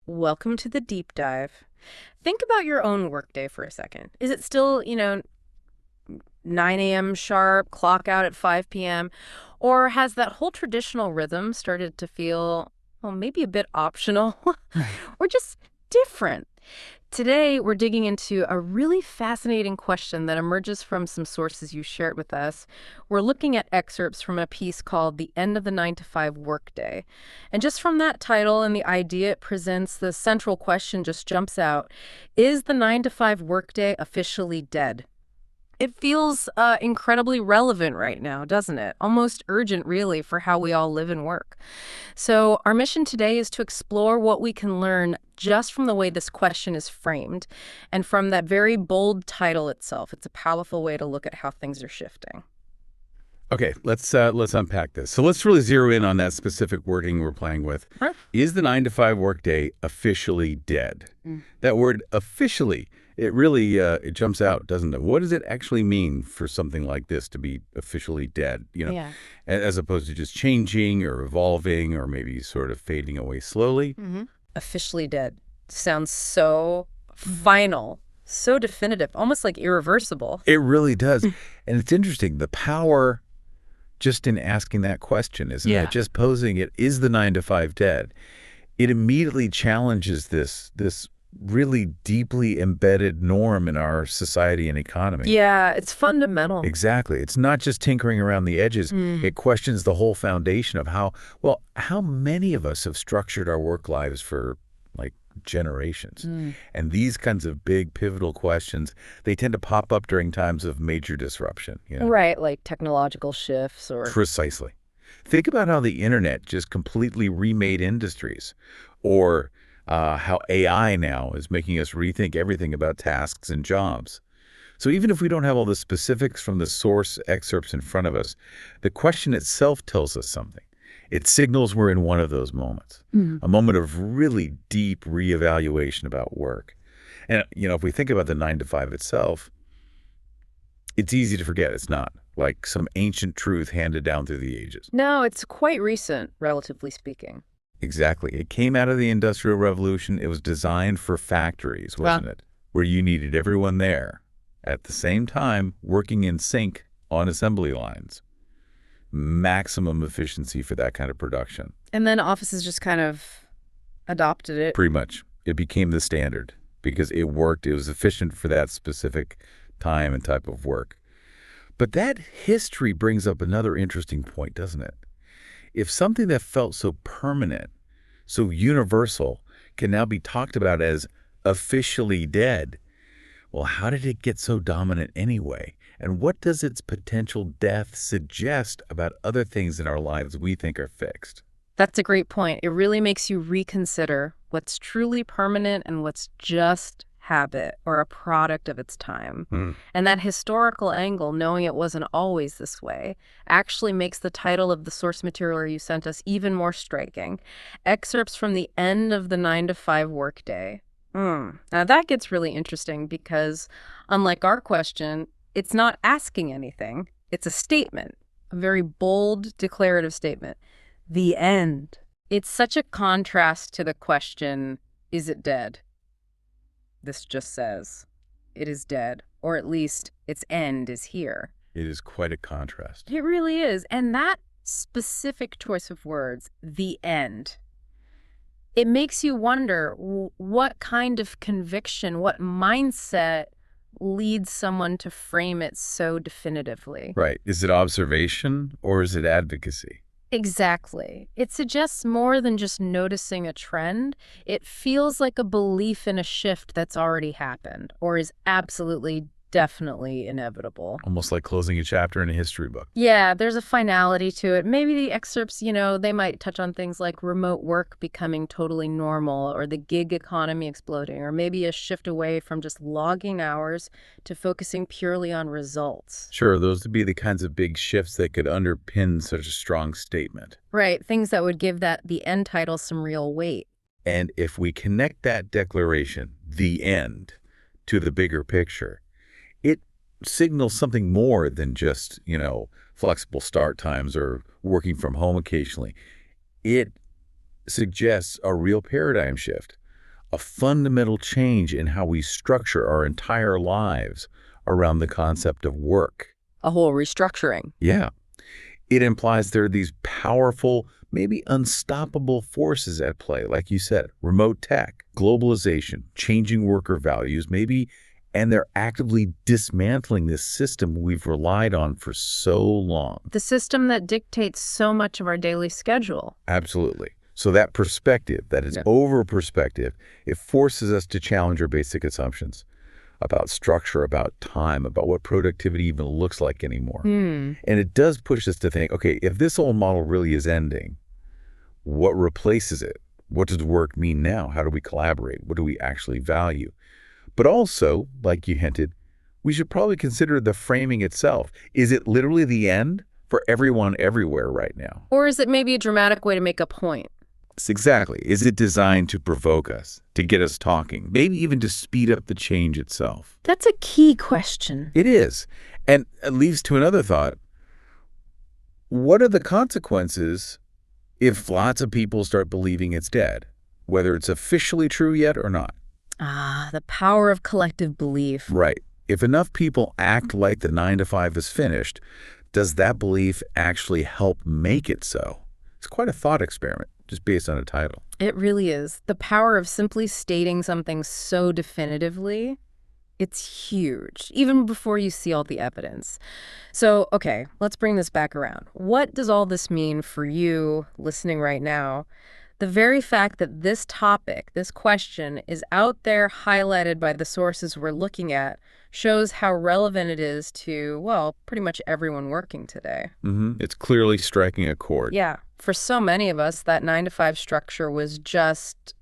Welcome to the deep dive. Think about your own workday for a second. Is it still, 9 a.m. sharp, clock out at 5 p.m.? Or has that whole traditional rhythm started to feel, well, maybe a bit optional Right. or just different? Today, we're digging into a really fascinating question that emerges from some sources you shared with us. We're looking at excerpts from a piece called The End of the 9 to 5 Workday. And just from that title and the idea it presents, the central question just jumps out. Is the 9 to 5 workday officially dead? It feels incredibly relevant right now, doesn't it? Almost urgent, really, for how we all live and work. So, our mission today is to explore what we can learn just from the way this question is framed and from that very bold title itself. It's a powerful way to look at how things are shifting. Okay, let's unpack this. So let's really zero in on that specific wording we're playing with. Huh? Is the 9 to 5 workday officially dead? Mm. That word officially, it really it jumps out, doesn't it? What does it actually mean for something like this to be officially dead? Yeah. As opposed to just changing or evolving or maybe sort of fading away slowly. Officially dead. Sounds so final, so definitive, almost like irreversible. It really does. And it's interesting, the power just in asking that question, isn't Yeah. it? Just posing it, is the 9 to 5 dead? It immediately challenges this really deeply embedded norm in our society and economy. Yeah, it's fundamental. Exactly. It's not just tinkering around the edges. It questions the whole foundation of how many of us have structured our work lives for like generations. And these kinds of big pivotal questions, they tend to pop up during times of major disruption. Right, like technological shifts or. Precisely. Think about how the internet just completely remade industries, or how AI now is making us rethink everything about tasks and jobs. So even if we don't have all the specifics from the source excerpts in front of us, the question itself tells us something. It signals we're in one of those moments, a moment of really deep reevaluation about work. And, if we think about the 9 to 5 itself, it's easy to forget it's not like some ancient truth handed down through the ages. No, it's quite recent, relatively speaking. Exactly. It came out of the Industrial Revolution. It was designed for factories, wasn't it? Where you needed everyone there at the same time working in sync on assembly lines. Maximum efficiency for that kind of production. And then offices just kind of adopted it. Pretty much. It became the standard because it worked. It was efficient for that specific time and type of work. But that history brings up another interesting point, doesn't it? If something that felt so permanent, so universal, can now be talked about as officially dead, well, how did it get so dominant anyway? And what does its potential death suggest about other things in our lives we think are fixed? That's a great point. It really makes you reconsider what's truly permanent and what's just habit or a product of its time. And that historical angle, knowing it wasn't always this way, actually makes the title of the source material you sent us even more striking. Excerpts from the end of the 9 to 5 workday. Now that gets really interesting because, unlike our question, it's not asking anything. It's a statement, a very bold, declarative statement. The end. It's such a contrast to the question, is it dead? This just says, it is dead, or at least its end is here. It is quite a contrast. It really is. And that specific choice of words, the end, it makes you wonder what kind of conviction, what mindset leads someone to frame it so definitively. Right. Is it observation or is it advocacy? Exactly. It suggests more than just noticing a trend. It feels like a belief in a shift that's already happened or is absolutely, definitely inevitable. Almost like closing a chapter in a history book. Yeah, there's a finality to it. Maybe the excerpts, they might touch on things like remote work becoming totally normal or the gig economy exploding, or maybe a shift away from just logging hours to focusing purely on results. Sure, those would be the kinds of big shifts that could underpin such a strong statement. Right, things that would give the end title some real weight. And if we connect that declaration, the end, to the bigger picture, it signals something more than just, flexible start times or working from home occasionally. It suggests a real paradigm shift, a fundamental change in how we structure our entire lives around the concept of work. A whole restructuring. Yeah. It implies there are these powerful, maybe unstoppable forces at play, like you said, remote tech, globalization, changing worker values, maybe, and they're actively dismantling this system we've relied on for so long. The system that dictates so much of our daily schedule. Absolutely. So that perspective, that is over perspective, it forces us to challenge our basic assumptions about structure, about time, about what productivity even looks like anymore. And it does push us to think, okay, if this old model really is ending, what replaces it? What does work mean now? How do we collaborate? What do we actually value? But also, like you hinted, we should probably consider the framing itself. Is it literally the end for everyone everywhere right now? Or is it maybe a dramatic way to make a point? Exactly. Is it designed to provoke us, to get us talking, maybe even to speed up the change itself? That's a key question. It is. And it leads to another thought. What are the consequences if lots of people start believing it's dead, whether it's officially true yet or not? Ah, the power of collective belief. Right. If enough people act like the 9 to 5 is finished, does that belief actually help make it so? It's quite a thought experiment, just based on a title. It really is. The power of simply stating something so definitively, it's huge, even before you see all the evidence. So, okay, let's bring this back around. What does all this mean for you listening right now? The very fact that this topic, this question, is out there highlighted by the sources we're looking at shows how relevant it is to, well, pretty much everyone working today. It's clearly striking a chord. Yeah. For so many of us, that 9 to 5 structure was just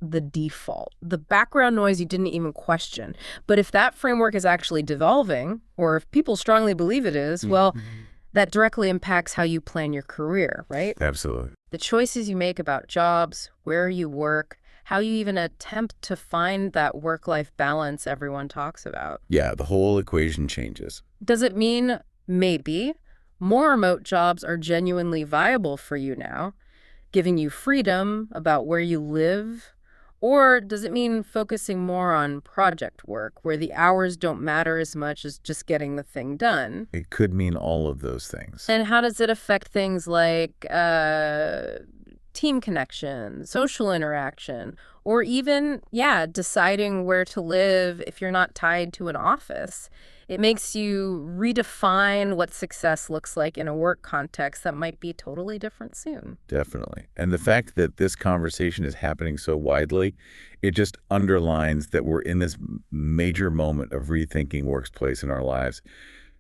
the default, the background noise you didn't even question. But if that framework is actually devolving, or if people strongly believe it is, well, that directly impacts how you plan your career, right? Absolutely. The choices you make about jobs, where you work, how you even attempt to find that work-life balance everyone talks about. Yeah, the whole equation changes. Does it mean maybe more remote jobs are genuinely viable for you now, giving you freedom about where you live? Or does it mean focusing more on project work, where the hours don't matter as much as just getting the thing done? It could mean all of those things. And how does it affect things like team connection, social interaction, or even, deciding where to live if you're not tied to an office? It makes you redefine what success looks like in a work context that might be totally different soon. Definitely. And the fact that this conversation is happening so widely, it just underlines that we're in this major moment of rethinking workplace in our lives.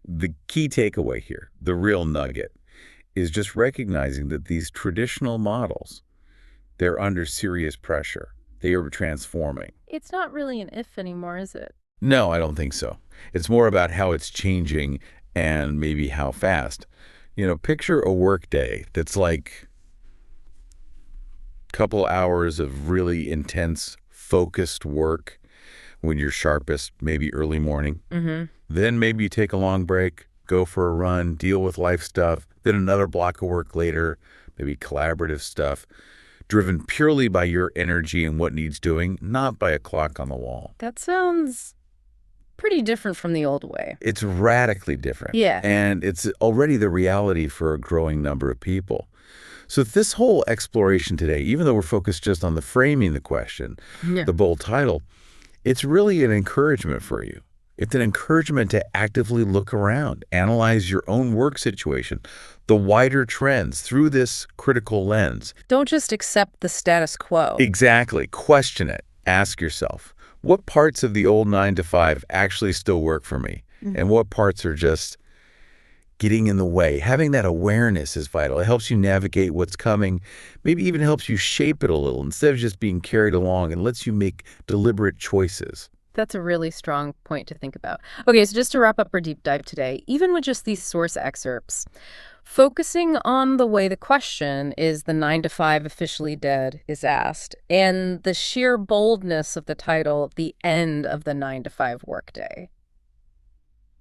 The key takeaway here, the real nugget, is just recognizing that these traditional models, they're under serious pressure. They are transforming. It's not really an if anymore, is it? No, I don't think so. It's more about how it's changing and maybe how fast. Picture a work day that's like a couple hours of really intense, focused work when you're sharpest, maybe early morning. Then maybe you take a long break, go for a run, deal with life stuff, then another block of work later, maybe collaborative stuff, driven purely by your energy and what needs doing, not by a clock on the wall. That sounds pretty different from the old way. It's radically different. Yeah. And it's already the reality for a growing number of people. So this whole exploration today, even though we're focused just on the framing the question, the bold title, it's really an encouragement for you. It's an encouragement to actively look around, analyze your own work situation, the wider trends through this critical lens. Don't just accept the status quo. Exactly. Question it. Ask yourself, what parts of the old 9 to 5 actually still work for me? And what parts are just getting in the way? Having that awareness is vital. It helps you navigate what's coming, maybe even helps you shape it a little instead of just being carried along, and lets you make deliberate choices. That's a really strong point to think about. Okay, so just to wrap up our deep dive today, even with just these source excerpts, focusing on the way the question is the 9 to 5 officially dead is asked, and the sheer boldness of the title, the end of the 9 to 5 workday.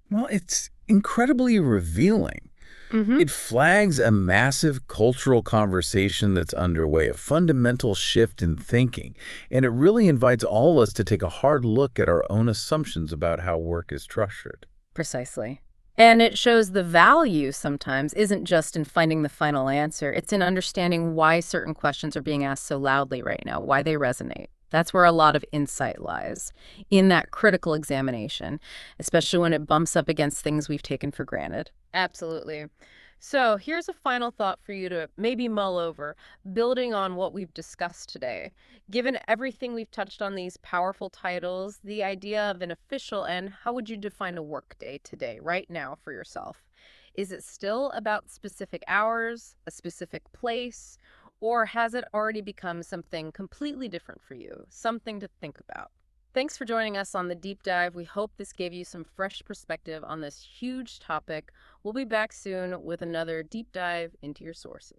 Well, it's incredibly revealing. Mm-hmm. It flags a massive cultural conversation that's underway, a fundamental shift in thinking, and it really invites all of us to take a hard look at our own assumptions about how work is structured. Precisely. And it shows the value sometimes isn't just in finding the final answer, it's in understanding why certain questions are being asked so loudly right now, why they resonate. That's where a lot of insight lies, in that critical examination, especially when it bumps up against things we've taken for granted. Absolutely. So here's a final thought for you to maybe mull over, building on what we've discussed today. Given everything we've touched on these powerful titles, the idea of an official end, how would you define a workday today, right now, for yourself? Is it still about specific hours, a specific place, or has it already become something completely different for you? Something to think about. Thanks for joining us on the deep dive. We hope this gave you some fresh perspective on this huge topic. We'll be back soon with another deep dive into your sources.